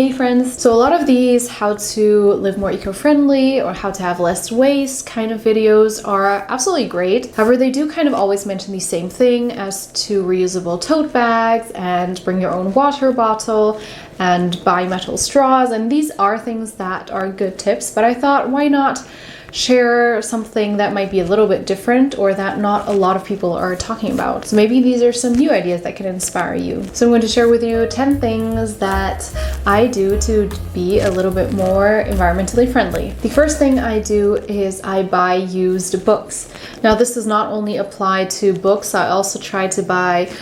Hey friends, so a lot of these how to live more eco-friendly or how to have less waste kind of videos are absolutely great. However, they do kind of always mention the same thing as to reusable tote bags and bring your own water bottle and buy metal straws, and these are things that are good tips, but I thought why not share something that might be a little bit different or that not a lot of people are talking about. So maybe these are some new ideas that can inspire you. So I'm going to share with you 10 things that I do to be a little bit more environmentally friendly. The first thing I do is I buy used books. Now this does not only apply to books, I also try to buy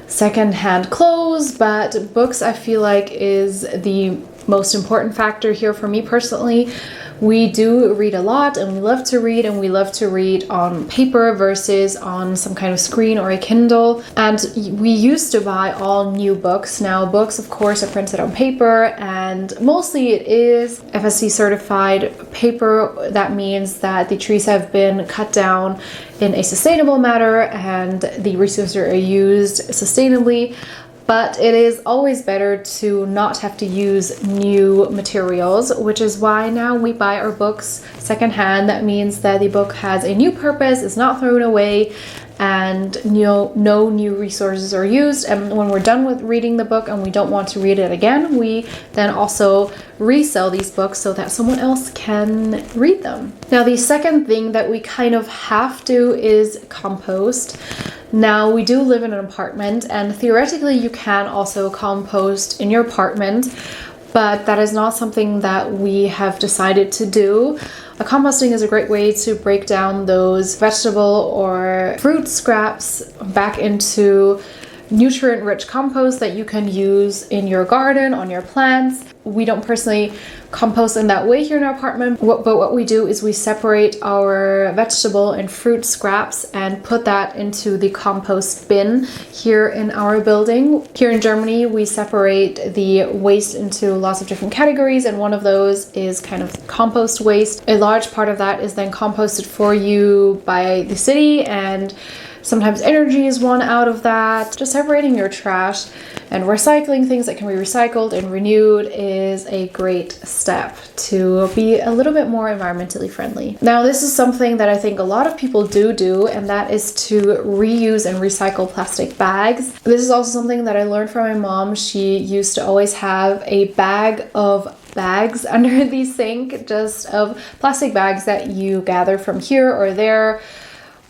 secondhand clothes, but books I feel like is the most important factor here for me personally. We do read a lot and we love to read on paper versus on some kind of screen or a Kindle. And we used to buy all new books. Now books of course are printed on paper and mostly it is FSC certified paper. That means that the trees have been cut down in a sustainable manner and the resources are used sustainably. But it is always better to not have to use new materials, which is why now we buy our books secondhand. That means that the book has a new purpose, is not thrown away, and no new resources are used. And when we're done with reading the book and we don't want to read it again, we then also resell these books so that someone else can read them. Now the second thing that we kind of have to is compost. Now we do live in an apartment and theoretically you can also compost in your apartment, but that is not something that we have decided to do. Composting is a great way to break down those vegetable or fruit scraps back into nutrient-rich compost that you can use in your garden, on your plants. We don't personally compost in that way here in our apartment, but what we do is we separate our vegetable and fruit scraps and put that into the compost bin here in our building. Here in Germany, we separate the waste into lots of different categories, and one of those is kind of compost waste. A large part of that is then composted for you by the city, and sometimes energy is won out of that. Just separating your trash and recycling things that can be recycled and renewed is a great step to be a little bit more environmentally friendly. Now, this is something that I think a lot of people do, and that is to reuse and recycle plastic bags. This is also something that I learned from my mom. She used to always have a bag of bags under the sink, just of plastic bags that you gather from here or there.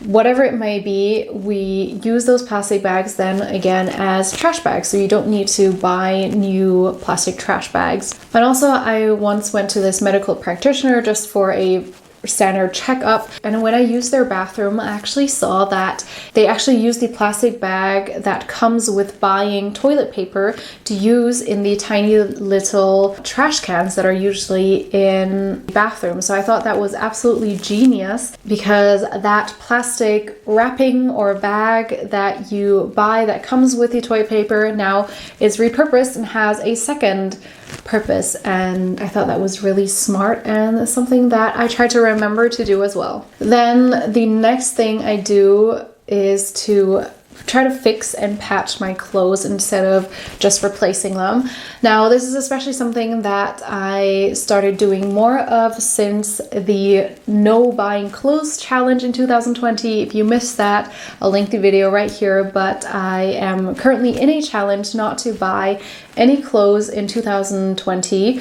Whatever it may be, we use those plastic bags then again as trash bags, so you don't need to buy new plastic trash bags. And also I once went to this medical practitioner just for a standard checkup, and when I used their bathroom I actually saw that they actually use the plastic bag that comes with buying toilet paper to use in the tiny little trash cans that are usually in bathrooms. So I thought that was absolutely genius, because that plastic wrapping or bag that you buy that comes with the toilet paper now is repurposed and has a second purpose, and I thought that was really smart and something that I try to remember to do as well. Then the next thing I do is to try to fix and patch my clothes instead of just replacing them. Now this is especially something that I started doing more of since the no buying clothes challenge in 2020. If you missed that, I'll link the video right here, but I am currently in a challenge not to buy any clothes in 2020.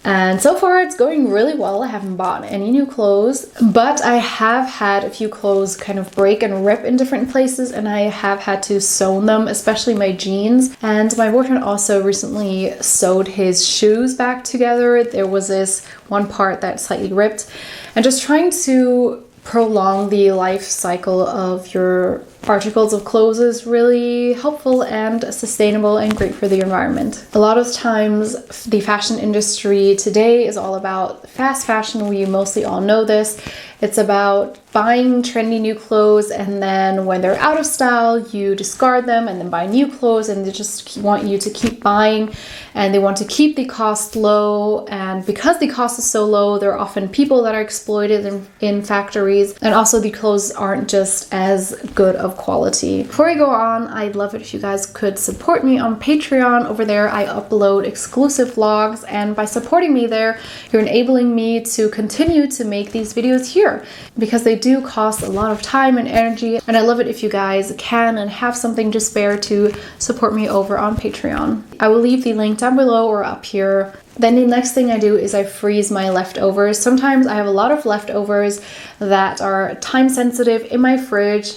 And so far it's going really well. I haven't bought any new clothes, but I have had a few clothes kind of break and rip in different places, and I have had to sew them, especially my jeans. And my boyfriend also recently sewed his shoes back together. There was this one part that slightly ripped, and just trying to prolong the life cycle of your articles of clothes is really helpful and sustainable and great for the environment. A lot of times the fashion industry today is all about fast fashion. We mostly all know this. It's about buying trendy new clothes, and then when they're out of style, you discard them and then buy new clothes, and they just want you to keep buying, and they want to keep the cost low. And because the cost is so low, there are often people that are exploited in factories, and also the clothes aren't just as good of of quality. Before I go on, I'd love it if you guys could support me on Patreon. Over there, I upload exclusive vlogs, and by supporting me there, you're enabling me to continue to make these videos here, because they do cost a lot of time and energy, and I love it if you guys can and have something to spare to support me over on Patreon. I will leave the link down below or up here. Then the next thing I do is I freeze my leftovers. Sometimes I have a lot of leftovers that are time sensitive in my fridge.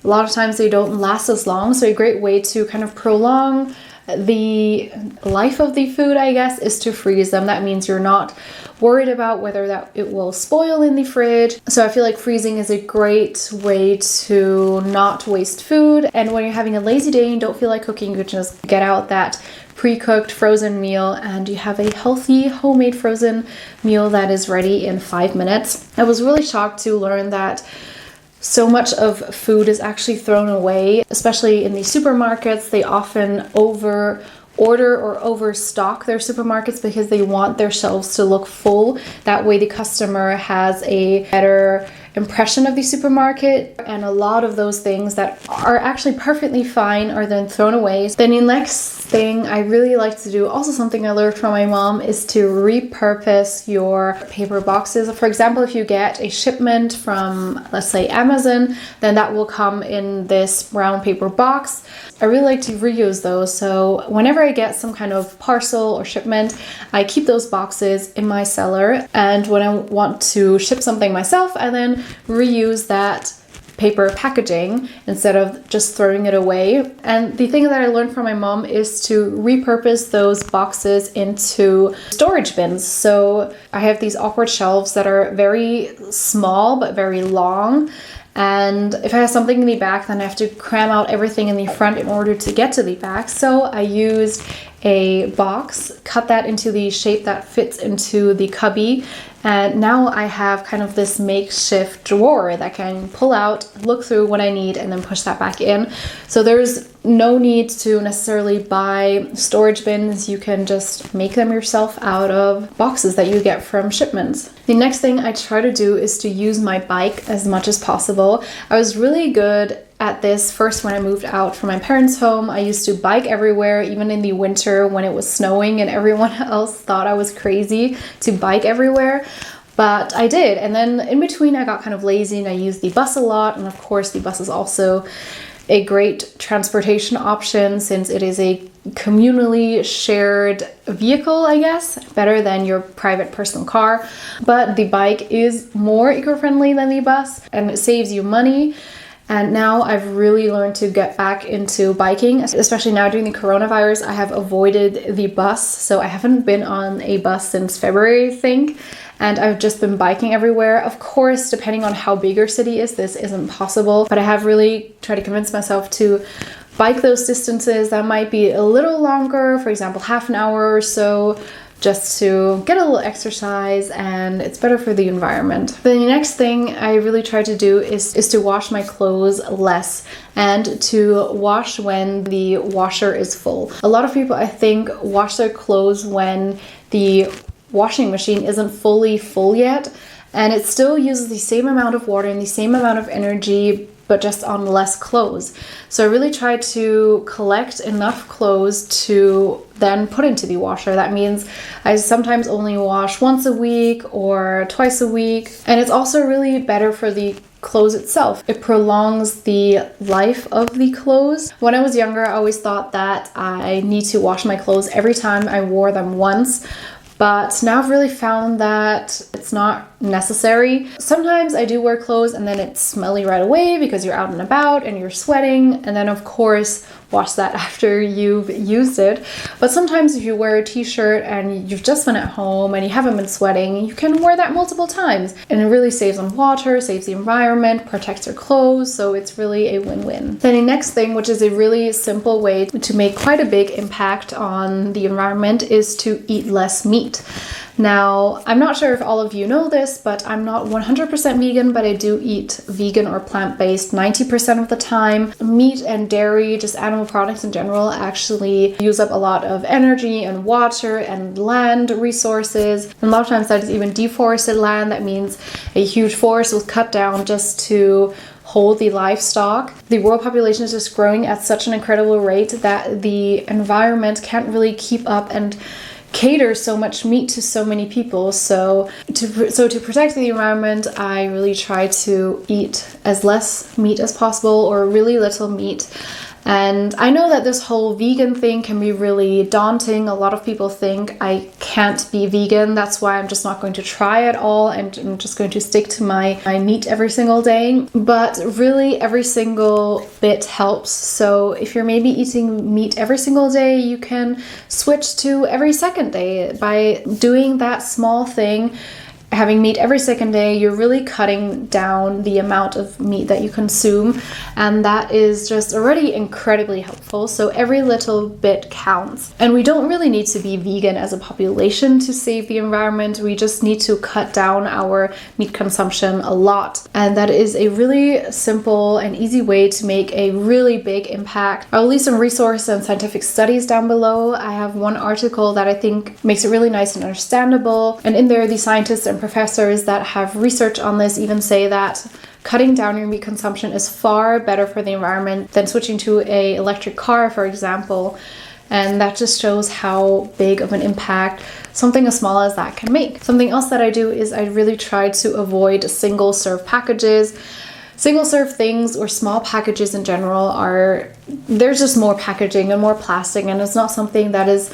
A lot of times they don't last as long, so a great way to kind of prolong the life of the food, I guess, is to freeze them. That means you're not worried about whether that it will spoil in the fridge. So I feel like freezing is a great way to not waste food. And when you're having a lazy day and don't feel like cooking, you can just get out that pre-cooked frozen meal and you have a healthy homemade frozen meal that is ready in 5 minutes. I was really shocked to learn that so much of food is actually thrown away, especially in the supermarkets. They often over order or overstock their supermarkets because they want their shelves to look full. That way the customer has a better impression of the supermarket, and a lot of those things that are actually perfectly fine are then thrown away. Then the next thing I really like to do, also something I learned from my mom, is to repurpose your paper boxes. For example, if you get a shipment from, let's say, Amazon, then that will come in this brown paper box. I really like to reuse those, so whenever I get some kind of parcel or shipment, I keep those boxes in my cellar, and when I want to ship something myself, I then reuse that paper packaging instead of just throwing it away. And the thing that I learned from my mom is to repurpose those boxes into storage bins. So I have these awkward shelves that are very small but very long. And if I have something in the back, then I have to cram out everything in the front in order to get to the back. So I used a box, cut that into the shape that fits into the cubby, and now I have kind of this makeshift drawer that I can pull out, look through what I need, and then push that back in. So there's no need to necessarily buy storage bins. You can just make them yourself out of boxes that you get from shipments. The next thing I try to do is to use my bike as much as possible. I was really good at this first when I moved out from my parents' home. I used to bike everywhere, even in the winter when it was snowing and everyone else thought I was crazy to bike everywhere. But I did, and then in between I got kind of lazy and I used the bus a lot, and of course the bus is also a great transportation option since it is a communally shared vehicle, I guess, better than your private personal car. But the bike is more eco-friendly than the bus and it saves you money. And now I've really learned to get back into biking, especially now during the coronavirus. I have avoided the bus, so I haven't been on a bus since February, I think, and I've just been biking everywhere. Of course, depending on how big your city is, this isn't possible, but I have really tried to convince myself to bike those distances that might be a little longer, for example, half an hour or so, just to get a little exercise, and it's better for the environment. Then the next thing I really try to do is to wash my clothes less and to wash when the washer is full. A lot of people, I think, wash their clothes when the washing machine isn't fully full yet, and it still uses the same amount of water and the same amount of energy, but just on less clothes. So I really try to collect enough clothes to then put into the washer. That means I sometimes only wash once a week or twice a week. And it's also really better for the clothes itself. It prolongs the life of the clothes. When I was younger, I always thought that I need to wash my clothes every time I wore them once. But now I've really found that it's not necessary. Sometimes I do wear clothes and then it's smelly right away because you're out and about and you're sweating, and then of course wash that after you've used it. But sometimes if you wear a t-shirt and you've just been at home and you haven't been sweating, you can wear that multiple times, and it really saves on water, saves the environment, protects your clothes, so it's really a win-win. Then the next thing, which is a really simple way to make quite a big impact on the environment, is to eat less meat. Now, I'm not sure if all of you know this, but I'm not 100% vegan, but I do eat vegan or plant-based 90% of the time. Meat and dairy, just animal products in general, actually use up a lot of energy and water and land resources. And a lot of times that is even deforested land. That means a huge forest was cut down just to hold the livestock. The world population is just growing at such an incredible rate that the environment can't really keep up and cater so much meat to so many people. So to protect the environment, I really try to eat as less meat as possible, or really little meat. And I know that this whole vegan thing can be really daunting. A lot of people think I can't be vegan. That's why I'm just not going to try at all. I'm just going to stick to my meat every single day. But really, every single bit helps. So if you're maybe eating meat every single day, you can switch to every second day. By doing that small thing, having meat every second day, you're really cutting down the amount of meat that you consume, and that is just already incredibly helpful. So every little bit counts. And we don't really need to be vegan as a population to save the environment. We just need to cut down our meat consumption a lot. And that is a really simple and easy way to make a really big impact. I'll leave some resources and scientific studies down below. I have one article that I think makes it really nice and understandable. And in there, the scientists and professors that have research on this even say that cutting down your meat consumption is far better for the environment than switching to an electric car, for example. And that just shows how big of an impact something as small as that can make. Something else that I do is I really try to avoid single-serve packages. Single-serve things or small packages in general there's just more packaging and more plastic, and it's not something that is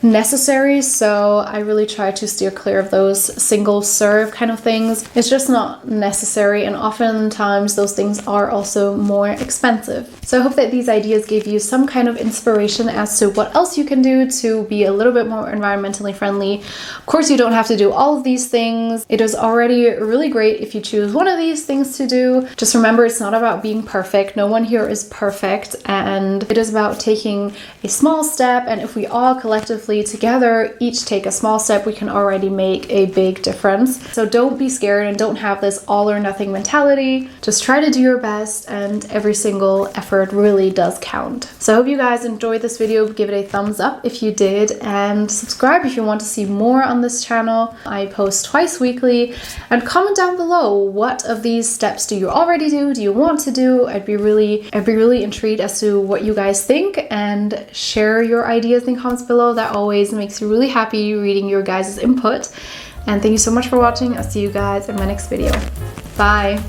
necessary. So I really try to steer clear of those single serve kind of things. It's just not necessary, and oftentimes those things are also more expensive. So I hope that these ideas gave you some kind of inspiration as to what else you can do to be a little bit more environmentally friendly. Of course, you don't have to do all of these things. It is already really great if you choose one of these things to do. Just remember, it's not about being perfect. No one here is perfect, and it is about taking a small step. And if we all collectively together each take a small step, we can already make a big difference. So don't be scared and don't have this all or nothing mentality. Just try to do your best, and every single effort really does count. So I hope you guys enjoyed this video. Give it a thumbs up if you did, and subscribe if you want to see more on this channel. I post twice weekly, and comment down below, what of these steps do you already do? Do you want to do? I'd be really intrigued as to what you guys think, and share your ideas in the comments below. That always makes me really happy reading your guys' input. And thank you so much for watching. I'll see you guys in my next video. Bye.